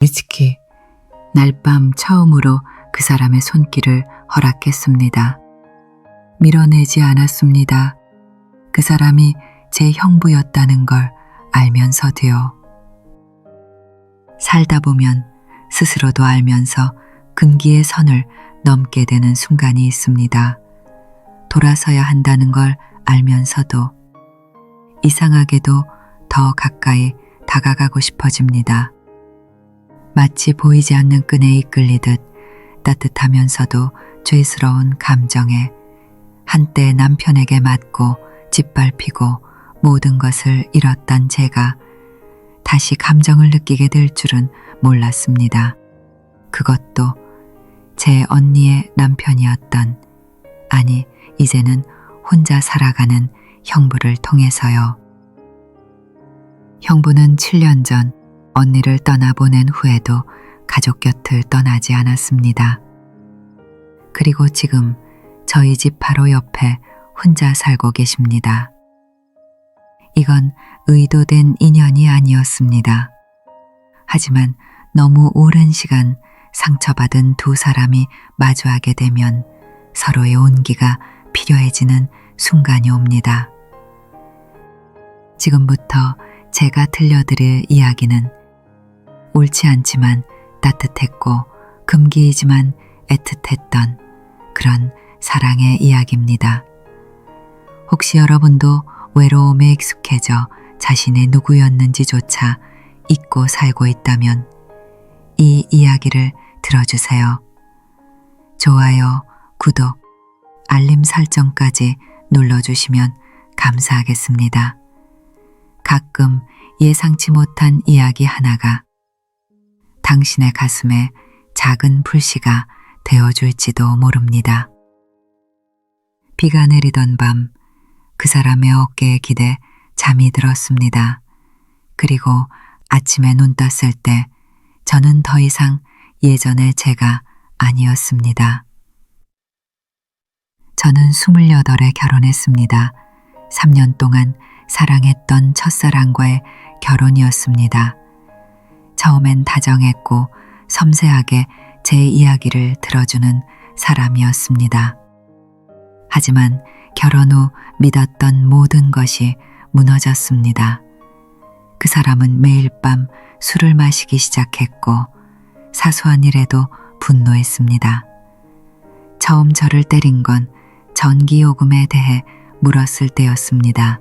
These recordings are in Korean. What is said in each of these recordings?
미츠키, 날밤 처음으로 그 사람의 손길을 허락했습니다. 밀어내지 않았습니다. 그 사람이 제 형부였다는 걸 알면서도요. 살다 보면 스스로도 알면서 금기의 선을 넘게 되는 순간이 있습니다. 돌아서야 한다는 걸 알면서도 이상하게도 더 가까이 다가가고 싶어집니다. 마치 보이지 않는 끈에 이끌리듯 따뜻하면서도 죄스러운 감정에 한때 남편에게 맞고 짓밟히고 모든 것을 잃었던 제가 다시 감정을 느끼게 될 줄은 몰랐습니다. 그것도 제 언니의 남편이었던, 아니 이제는 혼자 살아가는 형부를 통해서요. 형부는 7년 전 언니를 떠나보낸 후에도 가족 곁을 떠나지 않았습니다. 그리고 지금 저희 집 바로 옆에 혼자 살고 계십니다. 이건 의도된 인연이 아니었습니다. 하지만 너무 오랜 시간 상처받은 두 사람이 마주하게 되면 서로의 온기가 필요해지는 순간이 옵니다. 지금부터 제가 들려드릴 이야기는 옳지 않지만 따뜻했고 금기이지만 애틋했던 그런 사랑의 이야기입니다. 혹시 여러분도 외로움에 익숙해져 자신의 누구였는지조차 잊고 살고 있다면 이 이야기를 들어주세요. 좋아요, 구독, 알림 설정까지 눌러주시면 감사하겠습니다. 가끔 예상치 못한 이야기 하나가 당신의 가슴에 작은 불씨가 되어줄지도 모릅니다. 비가 내리던 밤, 그 사람의 어깨에 기대 잠이 들었습니다. 그리고 아침에 눈 떴을 때 저는 더 이상 예전의 제가 아니었습니다. 저는 28에 결혼했습니다. 3년 동안 사랑했던 첫사랑과의 결혼이었습니다. 처음엔 다정했고 섬세하게 제 이야기를 들어주는 사람이었습니다. 하지만 결혼 후 믿었던 모든 것이 무너졌습니다. 그 사람은 매일 밤 술을 마시기 시작했고 사소한 일에도 분노했습니다. 처음 저를 때린 건 전기요금에 대해 물었을 때였습니다.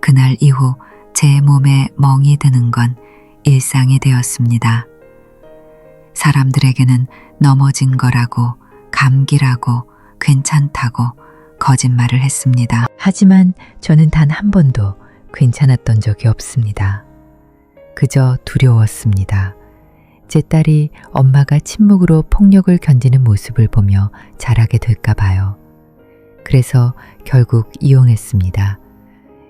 그날 이후 제 몸에 멍이 드는 건 일상이 되었습니다. 사람들에게는 넘어진 거라고, 감기라고, 괜찮다고 거짓말을 했습니다. 하지만 저는 단 한 번도 괜찮았던 적이 없습니다. 그저 두려웠습니다. 제 딸이 엄마가 침묵으로 폭력을 견디는 모습을 보며 자라게 될까 봐요. 그래서 결국 이혼했습니다.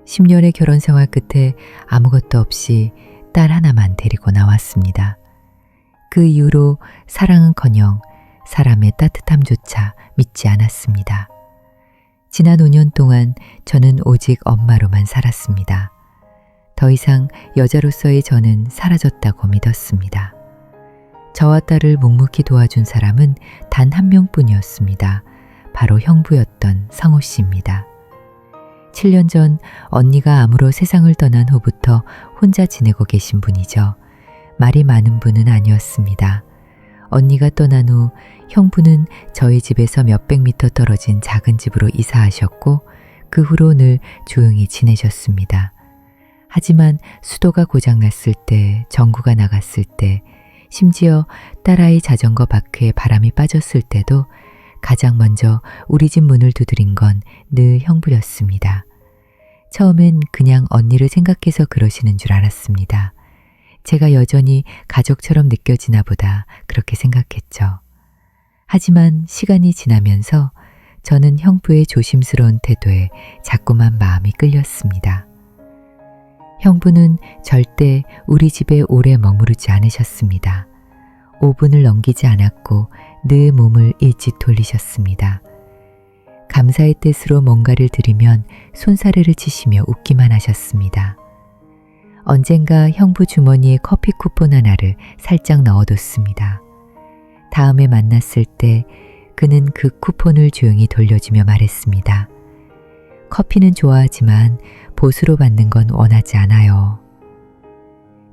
10년의 결혼 생활 끝에 아무것도 없이 딸 하나만 데리고 나왔습니다. 그 이후로 사랑은커녕 사람의 따뜻함조차 믿지 않았습니다. 지난 5년 동안 저는 오직 엄마로만 살았습니다. 더 이상 여자로서의 저는 사라졌다고 믿었습니다. 저와 딸을 묵묵히 도와준 사람은 단 한 명뿐이었습니다. 바로 형부였던 성우 씨입니다. 7년 전 언니가 암으로 세상을 떠난 후부터 혼자 지내고 계신 분이죠. 말이 많은 분은 아니었습니다. 언니가 떠난 후 형부는 저희 집에서 몇백 미터 떨어진 작은 집으로 이사하셨고 그 후로 늘 조용히 지내셨습니다. 하지만 수도가 고장났을 때, 전구가 나갔을 때, 심지어 딸아이 자전거 바퀴에 바람이 빠졌을 때도 가장 먼저 우리 집 문을 두드린 건 늘 형부였습니다. 처음엔 그냥 언니를 생각해서 그러시는 줄 알았습니다. 제가 여전히 가족처럼 느껴지나 보다 그렇게 생각했죠. 하지만 시간이 지나면서 저는 형부의 조심스러운 태도에 자꾸만 마음이 끌렸습니다. 형부는 절대 우리 집에 오래 머무르지 않으셨습니다. 5분을 넘기지 않았고 늘 몸을 일찍 돌리셨습니다. 감사의 뜻으로 뭔가를 드리면 손사래를 치시며 웃기만 하셨습니다. 언젠가 형부 주머니에 커피 쿠폰 하나를 살짝 넣어뒀습니다. 다음에 만났을 때 그는 그 쿠폰을 조용히 돌려주며 말했습니다. 커피는 좋아하지만 보수로 받는 건 원하지 않아요.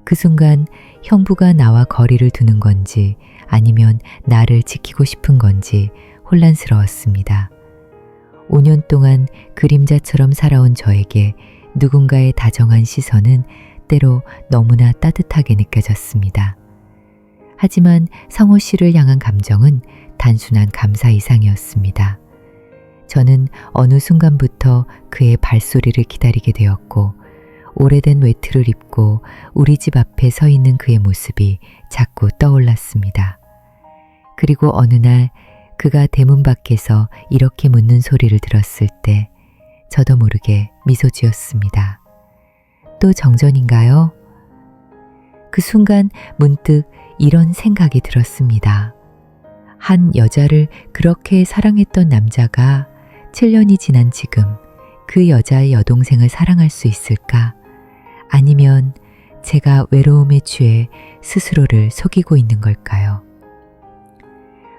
그 순간 형부가 나와 거리를 두는 건지 아니면 나를 지키고 싶은 건지 혼란스러웠습니다. 5년 동안 그림자처럼 살아온 저에게 누군가의 다정한 시선은 때로 너무나 따뜻하게 느껴졌습니다. 하지만 상호 씨를 향한 감정은 단순한 감사 이상이었습니다. 저는 어느 순간부터 그의 발소리를 기다리게 되었고 오래된 외투를 입고 우리 집 앞에 서 있는 그의 모습이 자꾸 떠올랐습니다. 그리고 어느 날 그가 대문 밖에서 이렇게 묻는 소리를 들었을 때 저도 모르게 미소 지었습니다. 또 정전인가요? 그 순간 문득 이런 생각이 들었습니다. 한 여자를 그렇게 사랑했던 남자가 7년이 지난 지금 그 여자의 여동생을 사랑할 수 있을까? 아니면 제가 외로움에 취해 스스로를 속이고 있는 걸까요?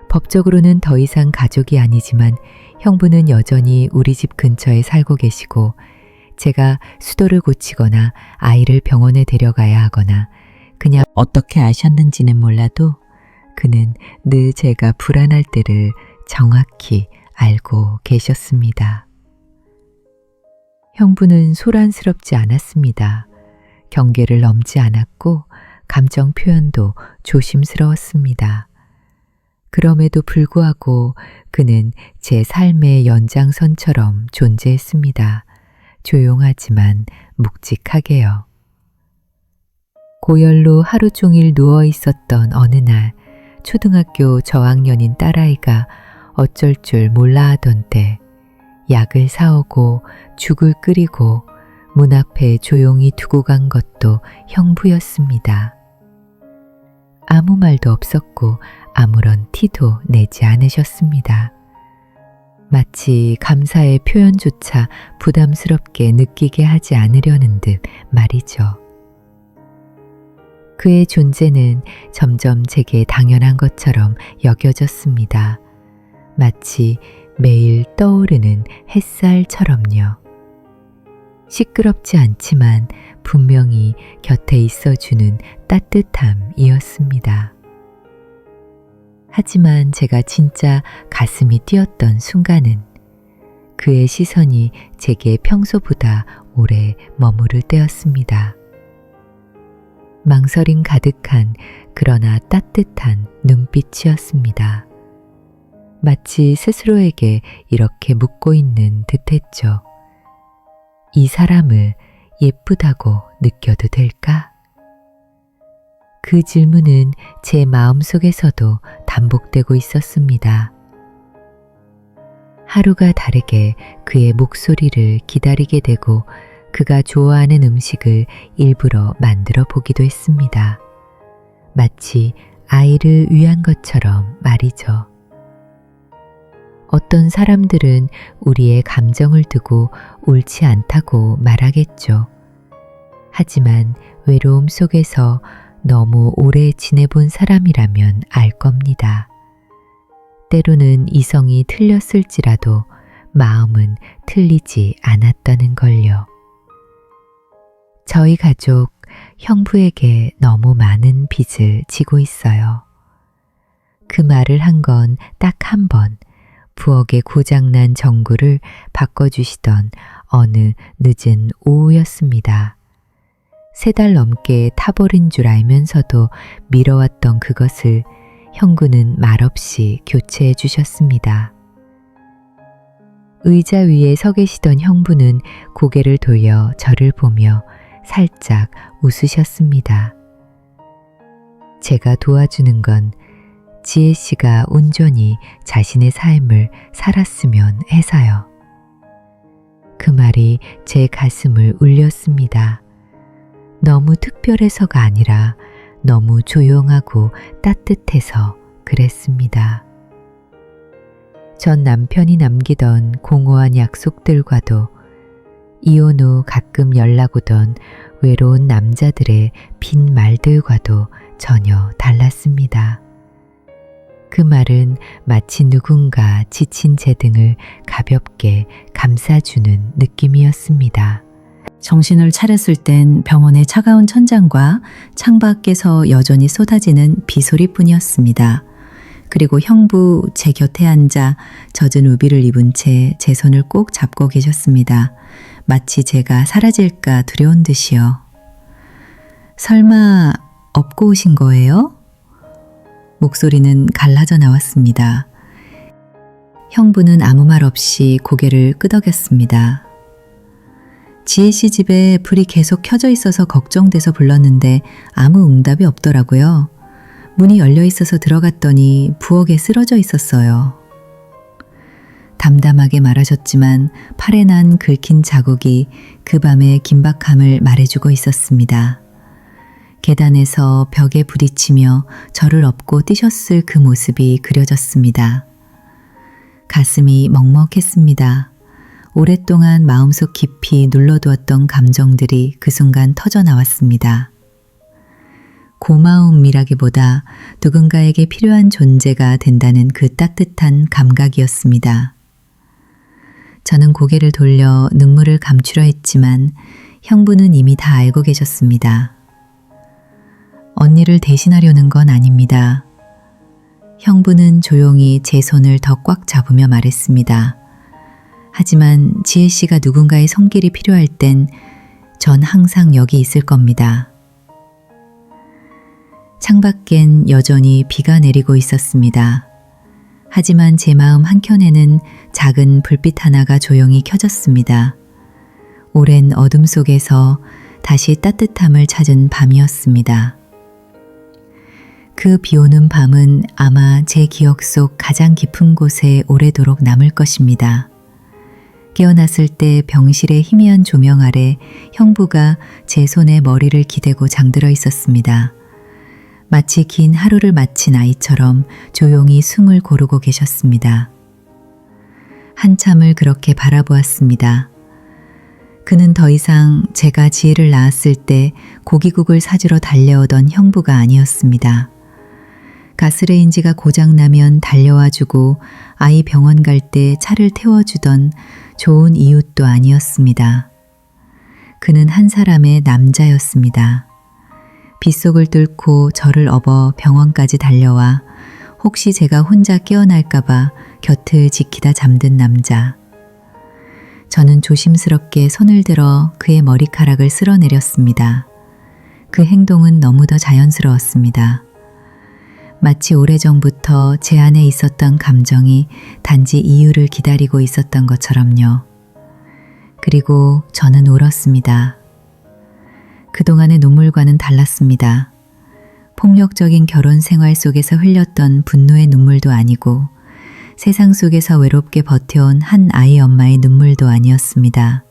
법적으로는 더 이상 가족이 아니지만 형부는 여전히 우리 집 근처에 살고 계시고 제가 수도를 고치거나 아이를 병원에 데려가야 하거나 그냥 어떻게 아셨는지는 몰라도 그는 늘 제가 불안할 때를 정확히 알고 계셨습니다. 형부는 소란스럽지 않았습니다. 경계를 넘지 않았고 감정 표현도 조심스러웠습니다. 그럼에도 불구하고 그는 제 삶의 연장선처럼 존재했습니다. 조용하지만 묵직하게요. 고열로 하루 종일 누워 있었던 어느 날 초등학교 저학년인 딸아이가 어쩔 줄 몰라 하던 때 약을 사오고 죽을 끓이고 문 앞에 조용히 두고 간 것도 형부였습니다. 아무 말도 없었고 아무런 티도 내지 않으셨습니다. 마치 감사의 표현조차 부담스럽게 느끼게 하지 않으려는 듯 말이죠. 그의 존재는 점점 제게 당연한 것처럼 여겨졌습니다. 마치 매일 떠오르는 햇살처럼요. 시끄럽지 않지만 분명히 곁에 있어주는 따뜻함이었습니다. 하지만 제가 진짜 가슴이 뛰었던 순간은 그의 시선이 제게 평소보다 오래 머무를 때였습니다. 망설임 가득한 그러나 따뜻한 눈빛이었습니다. 마치 스스로에게 이렇게 묻고 있는 듯했죠. 이 사람을 예쁘다고 느껴도 될까? 그 질문은 제 마음속에서도 반복되고 있었습니다. 하루가 다르게 그의 목소리를 기다리게 되고 그가 좋아하는 음식을 일부러 만들어 보기도 했습니다. 마치 아이를 위한 것처럼 말이죠. 어떤 사람들은 우리의 감정을 두고 옳지 않다고 말하겠죠. 하지만 외로움 속에서 너무 오래 지내본 사람이라면 알 겁니다. 때로는 이성이 틀렸을지라도 마음은 틀리지 않았다는 걸요. 저희 가족 형부에게 너무 많은 빚을 지고 있어요. 그 말을 한 건 딱 한 번 부엌에 고장난 전구를 바꿔주시던 어느 늦은 오후였습니다. 3달 넘게 타버린 줄 알면서도 미뤄왔던 그것을 형부는 말없이 교체해 주셨습니다. 의자 위에 서 계시던 형부는 고개를 돌려 저를 보며 살짝 웃으셨습니다. 제가 도와주는 건 지혜 씨가 온전히 자신의 삶을 살았으면 해서요. 그 말이 제 가슴을 울렸습니다. 너무 특별해서가 아니라 너무 조용하고 따뜻해서 그랬습니다. 전 남편이 남기던 공허한 약속들과도 이혼 후 가끔 연락 오던 외로운 남자들의 빈 말들과도 전혀 달랐습니다. 그 말은 마치 누군가 지친 제 등을 가볍게 감싸주는 느낌이었습니다. 정신을 차렸을 땐 병원의 차가운 천장과 창밖에서 여전히 쏟아지는 비소리뿐이었습니다. 그리고 형부 제 곁에 앉아 젖은 우비를 입은 채 제 손을 꼭 잡고 계셨습니다. 마치 제가 사라질까 두려운 듯이요. 설마 업고 오신 거예요? 목소리는 갈라져 나왔습니다. 형부는 아무 말 없이 고개를 끄덕였습니다. 지혜 씨 집에 불이 계속 켜져 있어서 걱정돼서 불렀는데 아무 응답이 없더라고요. 문이 열려 있어서 들어갔더니 부엌에 쓰러져 있었어요. 담담하게 말하셨지만 팔에 난 긁힌 자국이 그 밤의 긴박함을 말해주고 있었습니다. 계단에서 벽에 부딪히며 저를 업고 뛰셨을 그 모습이 그려졌습니다. 가슴이 먹먹했습니다. 오랫동안 마음속 깊이 눌러두었던 감정들이 그 순간 터져 나왔습니다. 고마움이라기보다 누군가에게 필요한 존재가 된다는 그 따뜻한 감각이었습니다. 저는 고개를 돌려 눈물을 감추려 했지만 형부는 이미 다 알고 계셨습니다. 언니를 대신하려는 건 아닙니다. 형부는 조용히 제 손을 더 꽉 잡으며 말했습니다. 하지만 지혜 씨가 누군가의 손길이 필요할 땐 전 항상 여기 있을 겁니다. 창밖엔 여전히 비가 내리고 있었습니다. 하지만 제 마음 한켠에는 작은 불빛 하나가 조용히 켜졌습니다. 오랜 어둠 속에서 다시 따뜻함을 찾은 밤이었습니다. 그 비오는 밤은 아마 제 기억 속 가장 깊은 곳에 오래도록 남을 것입니다. 깨어났을 때 병실의 희미한 조명 아래 형부가 제 손에 머리를 기대고 잠들어 있었습니다. 마치 긴 하루를 마친 아이처럼 조용히 숨을 고르고 계셨습니다. 한참을 그렇게 바라보았습니다. 그는 더 이상 제가 지혜를 낳았을 때 고기국을 사주러 달려오던 형부가 아니었습니다. 가스레인지가 고장나면 달려와주고 아이 병원 갈 때 차를 태워주던 좋은 이웃도 아니었습니다. 그는 한 사람의 남자였습니다. 빗속을 뚫고 저를 업어 병원까지 달려와 혹시 제가 혼자 깨어날까봐 곁을 지키다 잠든 남자. 저는 조심스럽게 손을 들어 그의 머리카락을 쓸어내렸습니다. 그 행동은 너무도 자연스러웠습니다. 마치 오래전부터 제 안에 있었던 감정이 단지 이유를 기다리고 있었던 것처럼요. 그리고 저는 울었습니다. 그동안의 눈물과는 달랐습니다. 폭력적인 결혼 생활 속에서 흘렸던 분노의 눈물도 아니고 세상 속에서 외롭게 버텨온 한 아이 엄마의 눈물도 아니었습니다.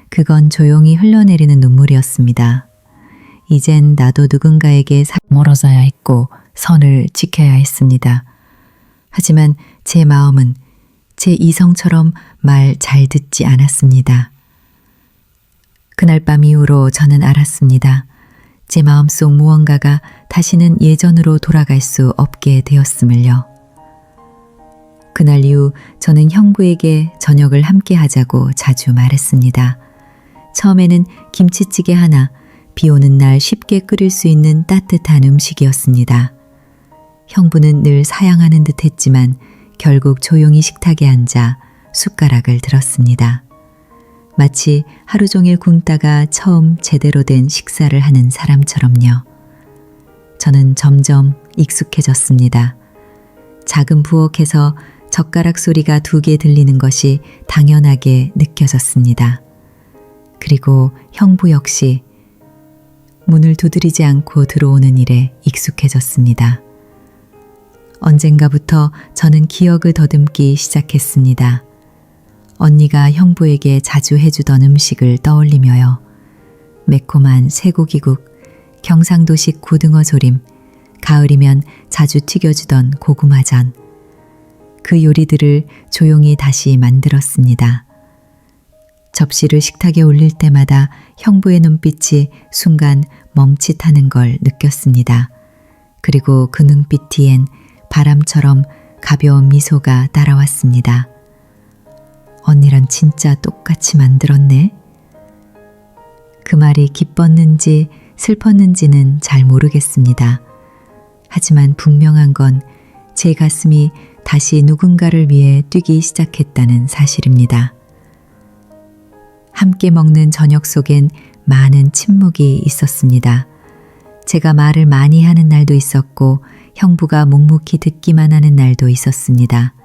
그건 조용히 흘러내리는 눈물이었습니다. 이젠 나도 누군가에게 멀어져야 했고 선을 지켜야 했습니다. 하지만 제 마음은 제 이성처럼 말 잘 듣지 않았습니다. 그날 밤 이후로 저는 알았습니다. 제 마음속 무언가가 다시는 예전으로 돌아갈 수 없게 되었음을요. 그날 이후 저는 형부에게 저녁을 함께 하자고 자주 말했습니다. 처음에는 김치찌개 하나, 비 오는 날 쉽게 끓일 수 있는 따뜻한 음식이었습니다. 형부는 늘 사양하는 듯 했지만 결국 조용히 식탁에 앉아 숟가락을 들었습니다. 마치 하루 종일 굶다가 처음 제대로 된 식사를 하는 사람처럼요. 저는 점점 익숙해졌습니다. 작은 부엌에서 젓가락 소리가 2개 들리는 것이 당연하게 느껴졌습니다. 그리고 형부 역시 문을 두드리지 않고 들어오는 일에 익숙해졌습니다. 언젠가부터 저는 기억을 더듬기 시작했습니다. 언니가 형부에게 자주 해주던 음식을 떠올리며요. 매콤한 쇠고기국, 경상도식 고등어 조림, 가을이면 자주 튀겨주던 고구마전. 그 요리들을 조용히 다시 만들었습니다. 접시를 식탁에 올릴 때마다 형부의 눈빛이 순간 멈칫하는 걸 느꼈습니다. 그리고 그 눈빛 뒤엔 바람처럼 가벼운 미소가 따라왔습니다. 언니랑 진짜 똑같이 만들었네. 그 말이 기뻤는지 슬펐는지는 잘 모르겠습니다. 하지만 분명한 건 제 가슴이 다시 누군가를 위해 뛰기 시작했다는 사실입니다. 함께 먹는 저녁 속엔 많은 침묵이 있었습니다. 제가 말을 많이 하는 날도 있었고 형부가 묵묵히 듣기만 하는 날도 있었습니다.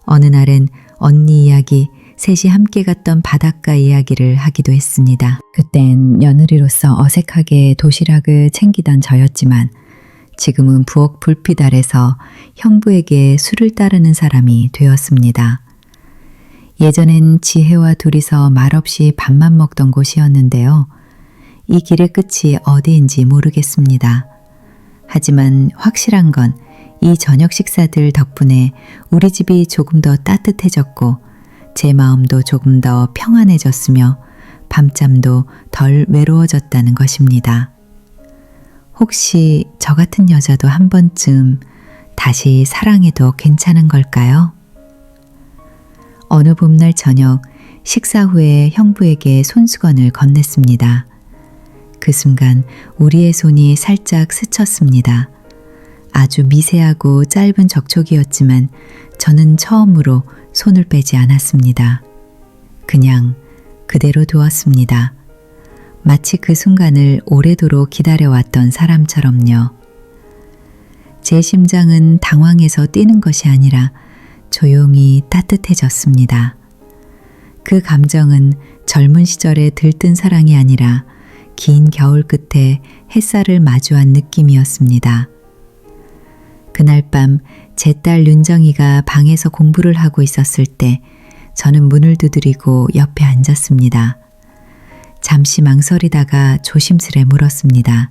어느 날은 언니 이야기, 셋이 함께 갔던 바닷가 이야기를 하기도 했습니다. 그땐 며느리로서 어색하게 도시락을 챙기던 저였지만 지금은 부엌 불빛 아래서 형부에게 술을 따르는 사람이 되었습니다. 예전엔 지혜와 둘이서 말없이 밥만 먹던 곳이었는데요. 이 길의 끝이 어디인지 모르겠습니다. 하지만 확실한 건 이 저녁 식사들 덕분에 우리 집이 조금 더 따뜻해졌고 제 마음도 조금 더 평안해졌으며 밤잠도 덜 외로워졌다는 것입니다. 혹시 저 같은 여자도 한 번쯤 다시 사랑해도 괜찮은 걸까요? 어느 봄날 저녁 식사 후에 형부에게 손수건을 건넸습니다. 그 순간 우리의 손이 살짝 스쳤습니다. 아주 미세하고 짧은 접촉이었지만 저는 처음으로 손을 빼지 않았습니다. 그냥 그대로 두었습니다. 마치 그 순간을 오래도록 기다려왔던 사람처럼요. 제 심장은 당황해서 뛰는 것이 아니라 조용히 따뜻해졌습니다. 그 감정은 젊은 시절에 들뜬 사랑이 아니라 긴 겨울 끝에 햇살을 마주한 느낌이었습니다. 그날 밤 제 딸 윤정이가 방에서 공부를 하고 있었을 때 저는 문을 두드리고 옆에 앉았습니다. 잠시 망설이다가 조심스레 물었습니다.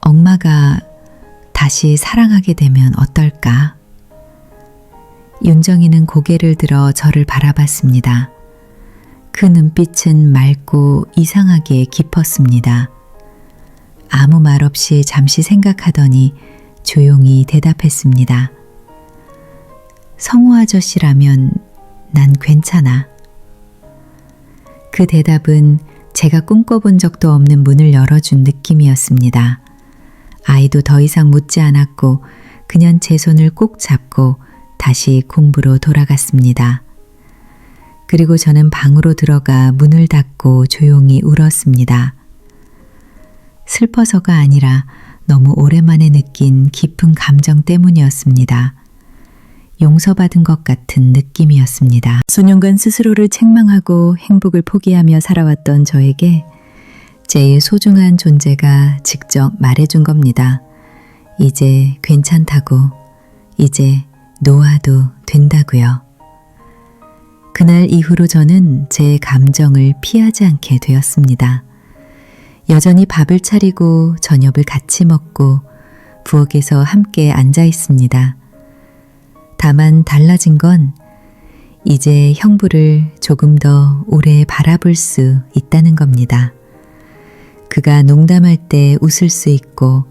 엄마가 다시 사랑하게 되면 어떨까? 윤정이는 고개를 들어 저를 바라봤습니다. 그 눈빛은 맑고 이상하게 깊었습니다. 아무 말 없이 잠시 생각하더니 조용히 대답했습니다. 성우 아저씨라면 난 괜찮아. 그 대답은 제가 꿈꿔본 적도 없는 문을 열어준 느낌이었습니다. 아이도 더 이상 묻지 않았고 그냥 제 손을 꼭 잡고 다시 공부로 돌아갔습니다. 그리고 저는 방으로 들어가 문을 닫고 조용히 울었습니다. 슬퍼서가 아니라 너무 오랜만에 느낀 깊은 감정 때문이었습니다. 용서받은 것 같은 느낌이었습니다. 수년간 스스로를 책망하고 행복을 포기하며 살아왔던 저에게 제 소중한 존재가 직접 말해준 겁니다. 이제 괜찮다고, 이제 놓아도 된다고요. 그날 이후로 저는 제 감정을 피하지 않게 되었습니다. 여전히 밥을 차리고 저녁을 같이 먹고 부엌에서 함께 앉아 있습니다. 다만 달라진 건 이제 형부를 조금 더 오래 바라볼 수 있다는 겁니다. 그가 농담할 때 웃을 수 있고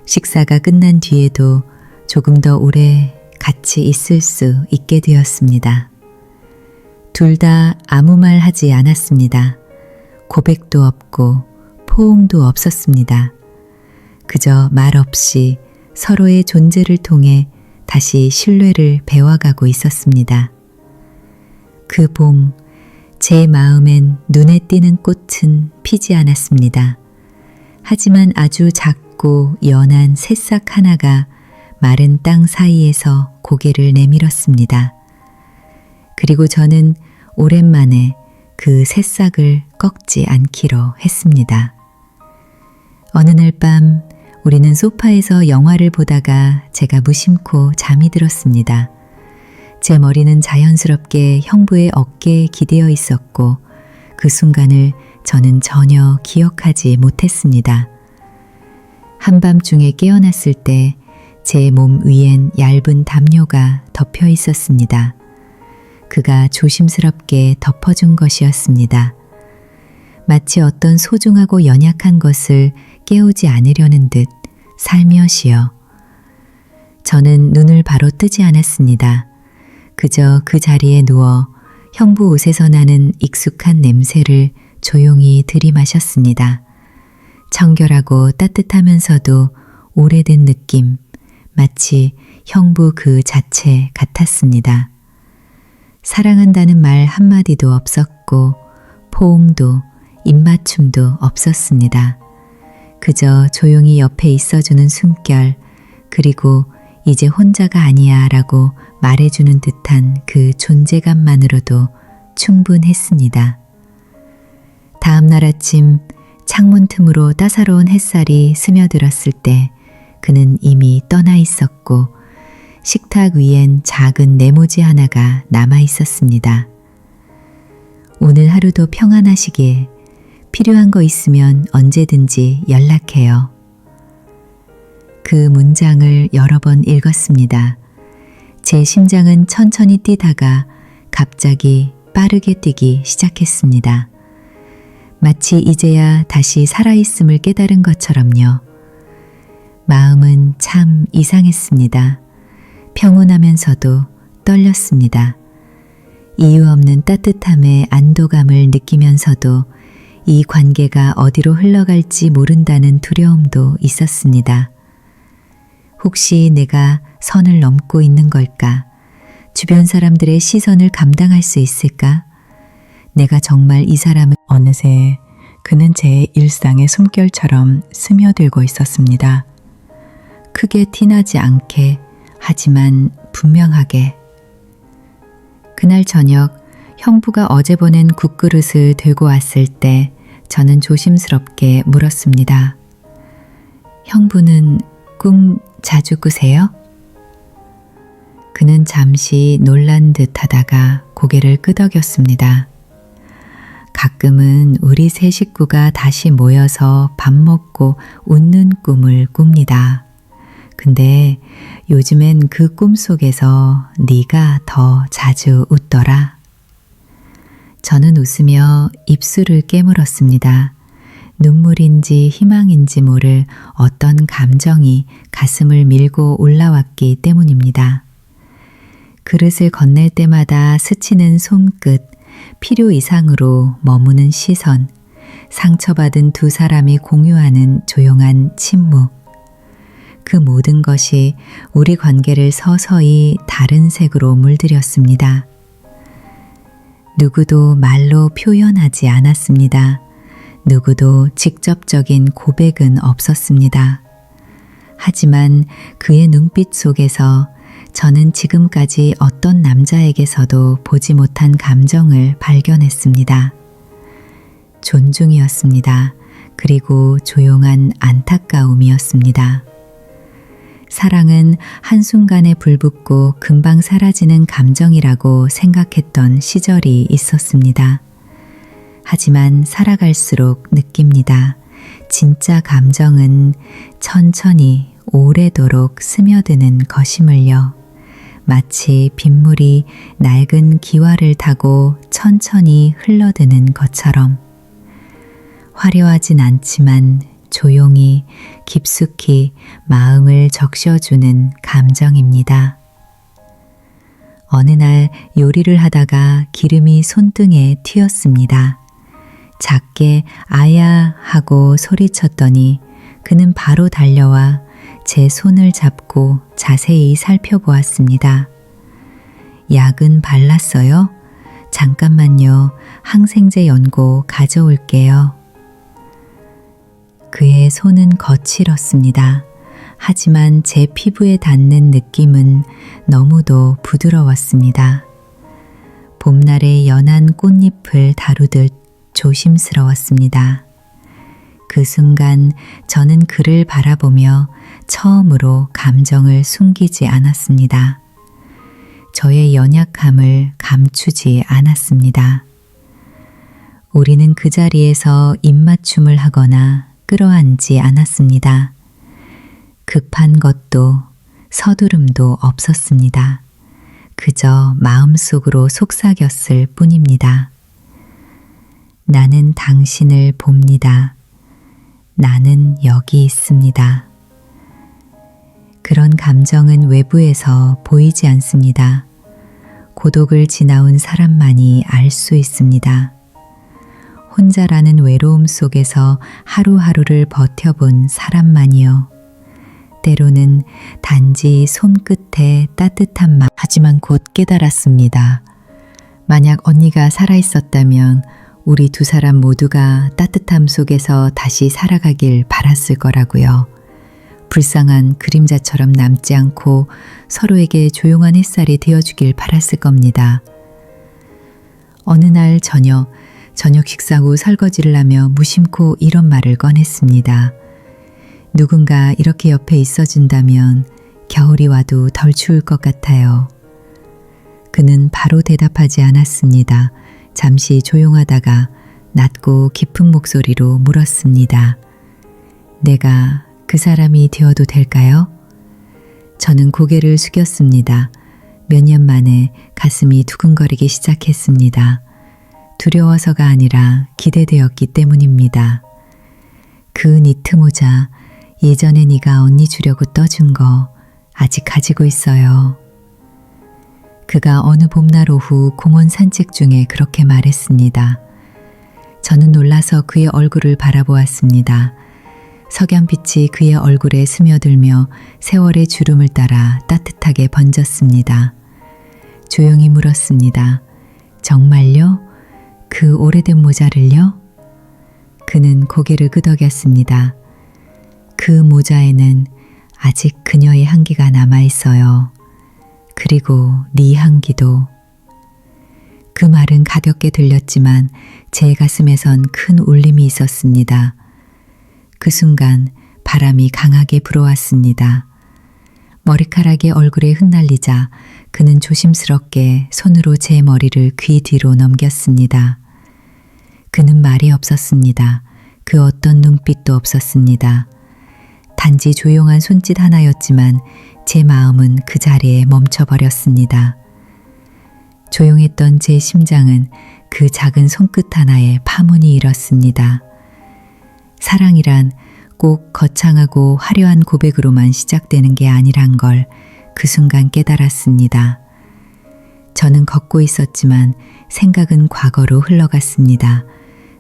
식사가 끝난 뒤에도 조금 더 오래 같이 있을 수 있게 되었습니다. 둘 다 아무 말 하지 않았습니다. 고백도 없고 포옹도 없었습니다. 그저 말 없이 서로의 존재를 통해 다시 신뢰를 배워가고 있었습니다. 그 봄, 제 마음엔 눈에 띄는 꽃은 피지 않았습니다. 하지만 아주 작고 연한 새싹 하나가 마른 땅 사이에서 고개를 내밀었습니다. 그리고 저는 오랜만에 그 새싹을 꺾지 않기로 했습니다. 어느 날 밤 우리는 소파에서 영화를 보다가 제가 무심코 잠이 들었습니다. 제 머리는 자연스럽게 형부의 어깨에 기대어 있었고 그 순간을 저는 전혀 기억하지 못했습니다. 한밤중에 깨어났을 때 제 몸 위엔 얇은 담요가 덮여 있었습니다. 그가 조심스럽게 덮어준 것이었습니다. 마치 어떤 소중하고 연약한 것을 깨우지 않으려는 듯 살며시여. 저는 눈을 바로 뜨지 않았습니다. 그저 그 자리에 누워 형부 옷에서 나는 익숙한 냄새를 조용히 들이마셨습니다. 청결하고 따뜻하면서도 오래된 느낌, 마치 형부 그 자체 같았습니다. 사랑한다는 말 한마디도 없었고 포옹도 입맞춤도 없었습니다. 그저 조용히 옆에 있어주는 숨결, 그리고 이제 혼자가 아니야 라고 말해주는 듯한 그 존재감만으로도 충분했습니다. 다음 날 아침 창문 틈으로 따사로운 햇살이 스며들었을 때 그는 이미 떠나 있었고 식탁 위엔 작은 네모지 하나가 남아 있었습니다. 오늘 하루도 평안하시길. 필요한 거 있으면 언제든지 연락해요. 그 문장을 여러 번 읽었습니다. 제 심장은 천천히 뛰다가 갑자기 빠르게 뛰기 시작했습니다. 마치 이제야 다시 살아있음을 깨달은 것처럼요. 마음은 참 이상했습니다. 평온하면서도 떨렸습니다. 이유 없는 따뜻함의 안도감을 느끼면서도 이 관계가 어디로 흘러갈지 모른다는 두려움도 있었습니다. 혹시 내가 선을 넘고 있는 걸까? 주변 사람들의 시선을 감당할 수 있을까? 내가 정말 이 사람을 어느새 그는 제 일상의 숨결처럼 스며들고 있었습니다. 크게 티나지 않게, 하지만 분명하게. 그날 저녁 형부가 어제 보낸 국그릇을 들고 왔을 때 저는 조심스럽게 물었습니다. 형부는 꿈 자주 꾸세요? 그는 잠시 놀란 듯 하다가 고개를 끄덕였습니다. 가끔은 우리 세 식구가 다시 모여서 밥 먹고 웃는 꿈을 꿉니다. 근데 요즘엔 그 꿈 속에서 네가 더 자주 웃더라. 저는 웃으며 입술을 깨물었습니다. 눈물인지 희망인지 모를 어떤 감정이 가슴을 밀고 올라왔기 때문입니다. 그릇을 건넬 때마다 스치는 손끝, 필요 이상으로 머무는 시선, 상처받은 두 사람이 공유하는 조용한 침묵. 그 모든 것이 우리 관계를 서서히 다른 색으로 물들였습니다. 누구도 말로 표현하지 않았습니다. 누구도 직접적인 고백은 없었습니다. 하지만 그의 눈빛 속에서 저는 지금까지 어떤 남자에게서도 보지 못한 감정을 발견했습니다. 존중이었습니다. 그리고 조용한 안타까움이었습니다. 사랑은 한순간에 불붙고 금방 사라지는 감정이라고 생각했던 시절이 있었습니다. 하지만 살아갈수록 느낍니다. 진짜 감정은 천천히 오래도록 스며드는 것임을요. 마치 빗물이 낡은 기와를 타고 천천히 흘러드는 것처럼. 화려하진 않지만 조용히 깊숙이 마음을 적셔주는 감정입니다. 어느 날 요리를 하다가 기름이 손등에 튀었습니다. 작게 아야 하고 소리쳤더니 그는 바로 달려와 제 손을 잡고 자세히 살펴보았습니다. 약은 발랐어요? 잠깐만요. 항생제 연고 가져올게요. 그의 손은 거칠었습니다. 하지만 제 피부에 닿는 느낌은 너무도 부드러웠습니다. 봄날의 연한 꽃잎을 다루듯 조심스러웠습니다. 그 순간 저는 그를 바라보며 처음으로 감정을 숨기지 않았습니다. 저의 연약함을 감추지 않았습니다. 우리는 그 자리에서 입맞춤을 하거나 끌어안지 않았습니다. 급한 것도 서두름도 없었습니다. 그저 마음속으로 속삭였을 뿐입니다. 나는 당신을 봅니다. 나는 여기 있습니다. 그런 감정은 외부에서 보이지 않습니다. 고독을 지나온 사람만이 알 수 있습니다. 혼자라는 외로움 속에서 하루하루를 버텨본 사람만이요. 때로는 단지 손끝에 따뜻한 맘. 하지만 곧 깨달았습니다. 만약 언니가 살아있었다면 우리 두 사람 모두가 따뜻함 속에서 다시 살아가길 바랐을 거라고요. 불쌍한 그림자처럼 남지 않고 서로에게 조용한 햇살이 되어주길 바랐을 겁니다. 어느 날 저녁 식사 후 설거지를 하며 무심코 이런 말을 꺼냈습니다. 누군가 이렇게 옆에 있어준다면 겨울이 와도 덜 추울 것 같아요. 그는 바로 대답하지 않았습니다. 잠시 조용하다가 낮고 깊은 목소리로 물었습니다. 내가 그 사람이 되어도 될까요? 저는 고개를 숙였습니다. 몇 년 만에 가슴이 두근거리기 시작했습니다. 두려워서가 아니라 기대되었기 때문입니다. 그 니트 모자 예전에 네가 언니 주려고 떠준 거 아직 가지고 있어요. 그가 어느 봄날 오후 공원 산책 중에 그렇게 말했습니다. 저는 놀라서 그의 얼굴을 바라보았습니다. 석양빛이 그의 얼굴에 스며들며 세월의 주름을 따라 따뜻하게 번졌습니다. 조용히 물었습니다. 정말요? 그 오래된 모자를요? 그는 고개를 끄덕였습니다. 그 모자에는 아직 그녀의 향기가 남아있어요. 그리고 네 향기도. 그 말은 가볍게 들렸지만 제 가슴에선 큰 울림이 있었습니다. 그 순간 바람이 강하게 불어왔습니다. 머리카락이 얼굴에 흩날리자 그는 조심스럽게 손으로 제 머리를 귀 뒤로 넘겼습니다. 그는 말이 없었습니다. 그 어떤 눈빛도 없었습니다. 단지 조용한 손짓 하나였지만 제 마음은 그 자리에 멈춰버렸습니다. 조용했던 제 심장은 그 작은 손끝 하나에 파문이 일었습니다. 사랑이란 꼭 거창하고 화려한 고백으로만 시작되는 게 아니란 걸 그 순간 깨달았습니다. 저는 걷고 있었지만 생각은 과거로 흘러갔습니다.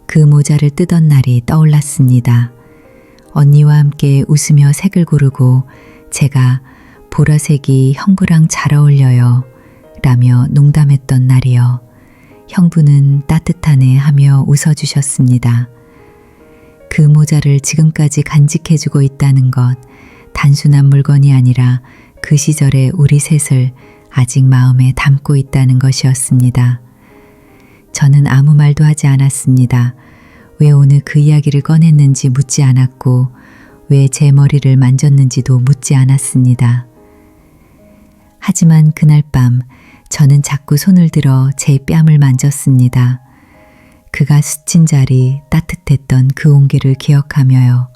그 모자를 뜨던 날이 떠올랐습니다. 언니와 함께 웃으며 색을 고르고 제가 보라색이 형부랑 잘 어울려요 라며 농담했던 날이요. 형부는 따뜻하네 하며 웃어주셨습니다. 그 모자를 지금까지 간직해주고 있다는 것, 단순한 물건이 아니라 그 시절의 우리 셋을 아직 마음에 담고 있다는 것이었습니다. 저는 아무 말도 하지 않았습니다. 왜 오늘 그 이야기를 꺼냈는지 묻지 않았고 왜 제 머리를 만졌는지도 묻지 않았습니다. 하지만 그날 밤 저는 자꾸 손을 들어 제 뺨을 만졌습니다. 그가 스친 자리 따뜻했던 그 온기를 기억하며요.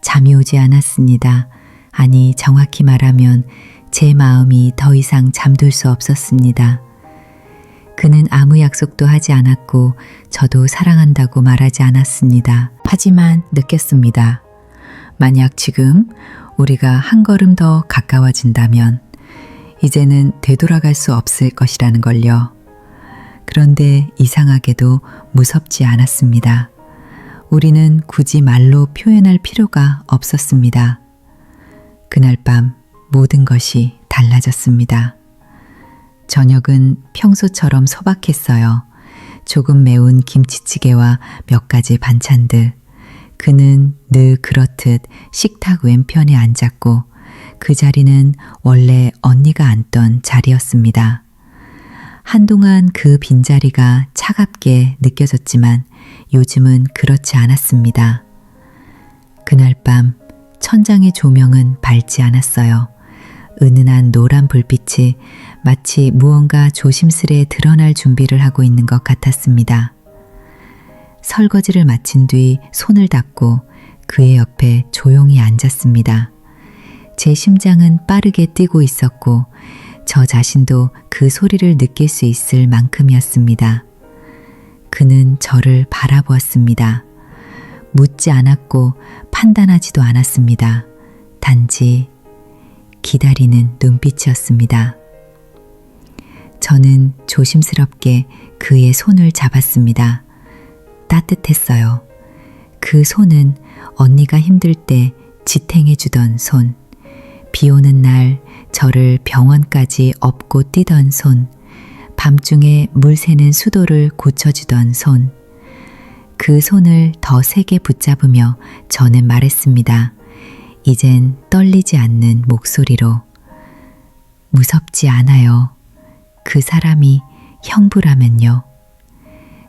잠이 오지 않았습니다. 아니, 정확히 말하면 제 마음이 더 이상 잠들 수 없었습니다. 그는 아무 약속도 하지 않았고 저도 사랑한다고 말하지 않았습니다. 하지만 느꼈습니다. 만약 지금 우리가 한 걸음 더 가까워진다면 이제는 되돌아갈 수 없을 것이라는 걸요. 그런데 이상하게도 무섭지 않았습니다. 우리는 굳이 말로 표현할 필요가 없었습니다. 그날 밤 모든 것이 달라졌습니다. 저녁은 평소처럼 소박했어요. 조금 매운 김치찌개와 몇 가지 반찬들. 그는 늘 그렇듯 식탁 왼편에 앉았고 그 자리는 원래 언니가 앉던 자리였습니다. 한동안 그 빈자리가 차갑게 느껴졌지만 요즘은 그렇지 않았습니다. 그날 밤 천장의 조명은 밝지 않았어요. 은은한 노란 불빛이 마치 무언가 조심스레 드러날 준비를 하고 있는 것 같았습니다. 설거지를 마친 뒤 손을 닦고 그의 옆에 조용히 앉았습니다. 제 심장은 빠르게 뛰고 있었고 저 자신도 그 소리를 느낄 수 있을 만큼이었습니다. 그는 저를 바라보았습니다. 묻지 않았고 판단하지도 않았습니다. 단지 기다리는 눈빛이었습니다. 저는 조심스럽게 그의 손을 잡았습니다. 따뜻했어요. 그 손은 언니가 힘들 때 지탱해주던 손, 비 오는 날 저를 병원까지 업고 뛰던 손, 밤중에 물 새는 수도를 고쳐주던 손. 그 손을 더 세게 붙잡으며 저는 말했습니다. 이젠 떨리지 않는 목소리로. 무섭지 않아요. 그 사람이 형부라면요.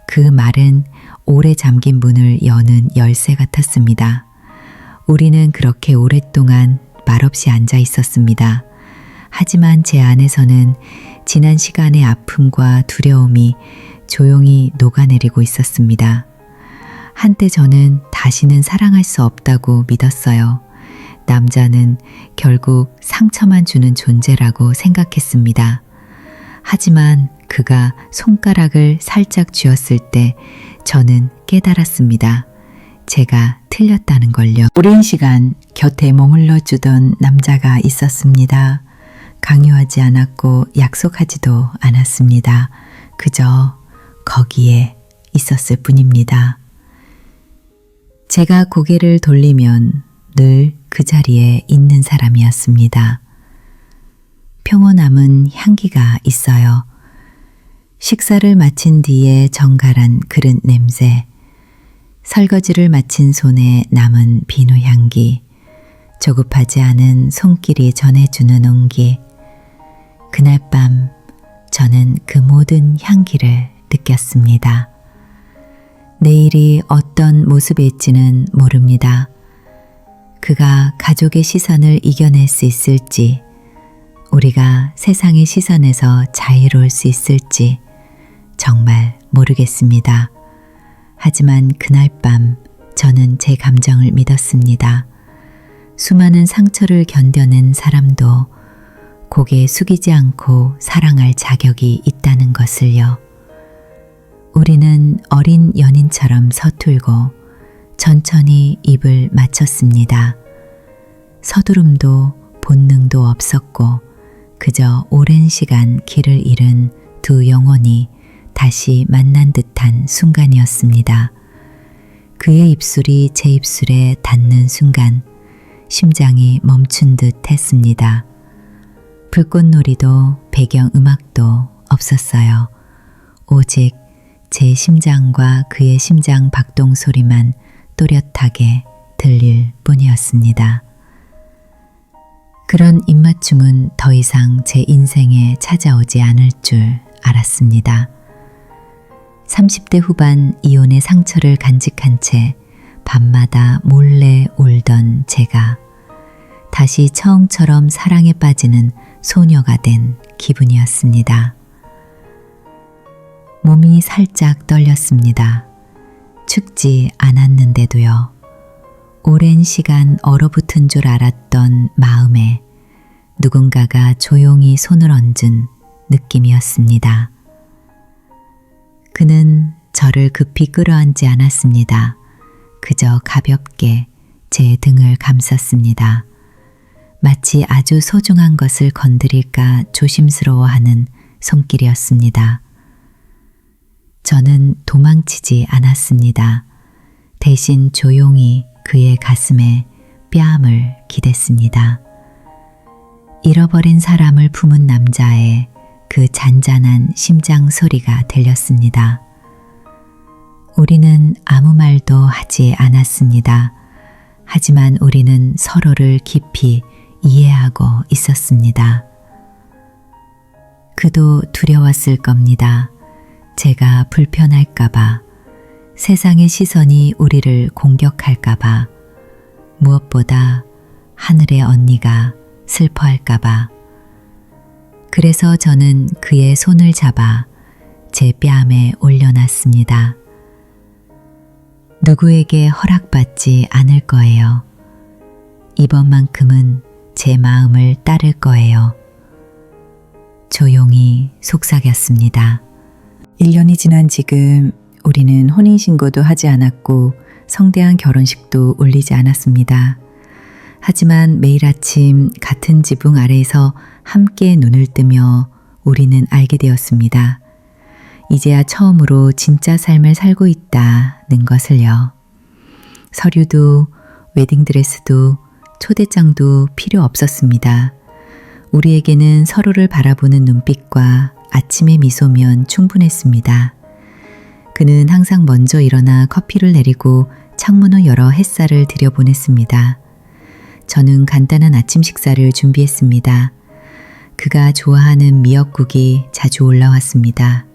그 말은 오래 잠긴 문을 여는 열쇠 같았습니다. 우리는 그렇게 오랫동안 말없이 앉아 있었습니다. 하지만 제 안에서는 지난 시간의 아픔과 두려움이 조용히 녹아내리고 있었습니다. 한때 저는 다시는 사랑할 수 없다고 믿었어요. 남자는 결국 상처만 주는 존재라고 생각했습니다. 하지만 그가 손가락을 살짝 쥐었을 때 저는 깨달았습니다. 제가 틀렸다는 걸요. 오랜 시간 곁에 머물러 주던 남자가 있었습니다. 강요하지 않았고 약속하지도 않았습니다. 그저 거기에 있었을 뿐입니다. 제가 고개를 돌리면 늘 그 자리에 있는 사람이었습니다. 평온함은 향기가 있어요. 식사를 마친 뒤에 정갈한 그릇 냄새, 설거지를 마친 손에 남은 비누 향기, 조급하지 않은 손길이 전해주는 온기. 그날 밤 저는 그 모든 향기를 느꼈습니다. 내일이 어떤 모습일지는 모릅니다. 그가 가족의 시선을 이겨낼 수 있을지, 우리가 세상의 시선에서 자유로울 수 있을지 정말 모르겠습니다. 하지만 그날 밤 저는 제 감정을 믿었습니다. 수많은 상처를 견뎌낸 사람도 고개 숙이지 않고 사랑할 자격이 있다는 것을요. 우리는 어린 연인처럼 서툴고 천천히 입을 맞췄습니다. 서두름도 본능도 없었고 그저 오랜 시간 길을 잃은 두 영혼이 다시 만난 듯한 순간이었습니다. 그의 입술이 제 입술에 닿는 순간 심장이 멈춘 듯 했습니다. 불꽃놀이도 배경음악도 없었어요. 오직 제 심장과 그의 심장 박동 소리만 또렷하게 들릴 뿐이었습니다. 그런 입맞춤은 더 이상 제 인생에 찾아오지 않을 줄 알았습니다. 30대 후반 이혼의 상처를 간직한 채 밤마다 몰래 울던 제가 다시 처음처럼 사랑에 빠지는 소녀가 된 기분이었습니다. 몸이 살짝 떨렸습니다. 춥지 않았는데도요. 오랜 시간 얼어붙은 줄 알았던 마음에 누군가가 조용히 손을 얹은 느낌이었습니다. 그는 저를 급히 끌어안지 않았습니다. 그저 가볍게 제 등을 감쌌습니다. 마치 아주 소중한 것을 건드릴까 조심스러워하는 손길이었습니다. 저는 도망치지 않았습니다. 대신 조용히 그의 가슴에 뺨을 기댔습니다. 잃어버린 사람을 품은 남자의 그 잔잔한 심장 소리가 들렸습니다. 우리는 아무 말도 하지 않았습니다. 하지만 우리는 서로를 깊이 이해하고 있었습니다. 그도 두려웠을 겁니다. 제가 불편할까봐, 세상의 시선이 우리를 공격할까봐, 무엇보다 하늘의 언니가 슬퍼할까봐. 그래서 저는 그의 손을 잡아 제 뺨에 올려놨습니다. 누구에게 허락받지 않을 거예요. 이번만큼은 제 마음을 따를 거예요. 조용히 속삭였습니다. 1년이 지난 지금 우리는 혼인신고도 하지 않았고 성대한 결혼식도 올리지 않았습니다. 하지만 매일 아침 같은 지붕 아래에서 함께 눈을 뜨며 우리는 알게 되었습니다. 이제야 처음으로 진짜 삶을 살고 있다는 것을요. 서류도 웨딩드레스도 초대장도 필요 없었습니다. 우리에게는 서로를 바라보는 눈빛과 아침의 미소면 충분했습니다. 그는 항상 먼저 일어나 커피를 내리고 창문을 열어 햇살을 들여보냈습니다. 저는 간단한 아침 식사를 준비했습니다. 그가 좋아하는 미역국이 자주 올라왔습니다.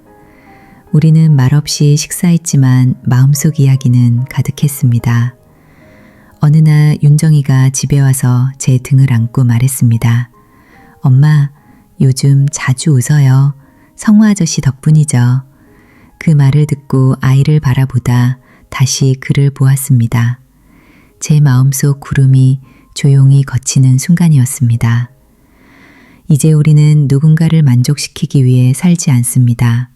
우리는 말없이 식사했지만 마음속 이야기는 가득했습니다. 어느 날 윤정이가 집에 와서 제 등을 안고 말했습니다. 엄마, 요즘 자주 웃어요. 성우 아저씨 덕분이죠. 그 말을 듣고 아이를 바라보다 다시 그를 보았습니다. 제 마음속 구름이 조용히 걷히는 순간이었습니다. 이제 우리는 누군가를 만족시키기 위해 살지 않습니다.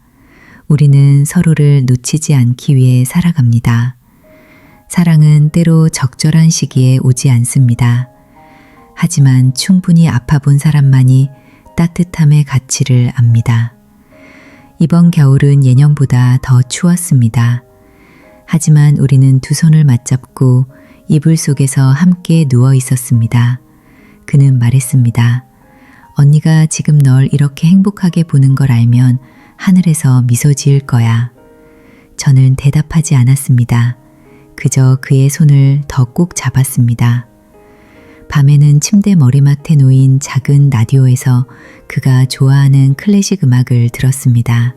우리는 서로를 놓치지 않기 위해 살아갑니다. 사랑은 때로 적절한 시기에 오지 않습니다. 하지만 충분히 아파본 사람만이 따뜻함의 가치를 압니다. 이번 겨울은 예년보다 더 추웠습니다. 하지만 우리는 두 손을 맞잡고 이불 속에서 함께 누워 있었습니다. 그는 말했습니다. 언니가 지금 널 이렇게 행복하게 보는 걸 알면 하늘에서 미소 지을 거야. 저는 대답하지 않았습니다. 그저 그의 손을 더 꼭 잡았습니다. 밤에는 침대 머리맡에 놓인 작은 라디오에서 그가 좋아하는 클래식 음악을 들었습니다.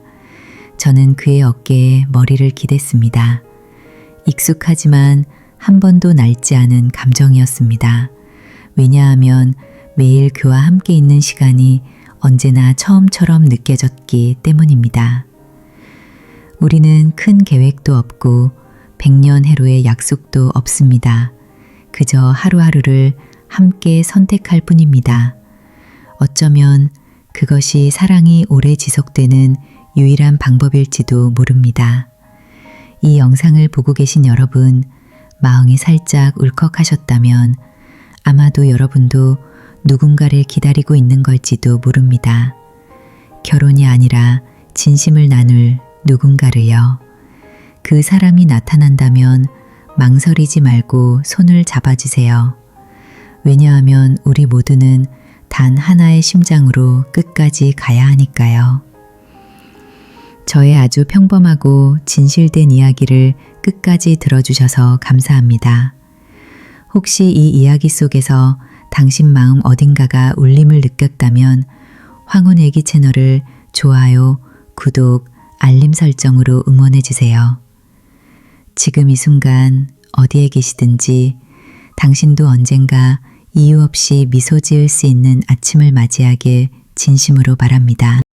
저는 그의 어깨에 머리를 기댔습니다. 익숙하지만 한 번도 낡지 않은 감정이었습니다. 왜냐하면 매일 그와 함께 있는 시간이 언제나 처음처럼 느껴졌기 때문입니다. 우리는 큰 계획도 없고 100년 해로의 약속도 없습니다. 그저 하루하루를 함께 선택할 뿐입니다. 어쩌면 그것이 사랑이 오래 지속되는 유일한 방법일지도 모릅니다. 이 영상을 보고 계신 여러분, 마음이 살짝 울컥하셨다면 아마도 여러분도 누군가를 기다리고 있는 걸지도 모릅니다. 결혼이 아니라 진심을 나눌 누군가를요. 그 사람이 나타난다면 망설이지 말고 손을 잡아주세요. 왜냐하면 우리 모두는 단 하나의 심장으로 끝까지 가야 하니까요. 저의 아주 평범하고 진실된 이야기를 끝까지 들어주셔서 감사합니다. 혹시 이 이야기 속에서 당신 마음 어딘가가 울림을 느꼈다면 황혼애기 채널을 좋아요, 구독, 알림 설정으로 응원해주세요. 지금 이 순간 어디에 계시든지 당신도 언젠가 이유 없이 미소 지을 수 있는 아침을 맞이하길 진심으로 바랍니다.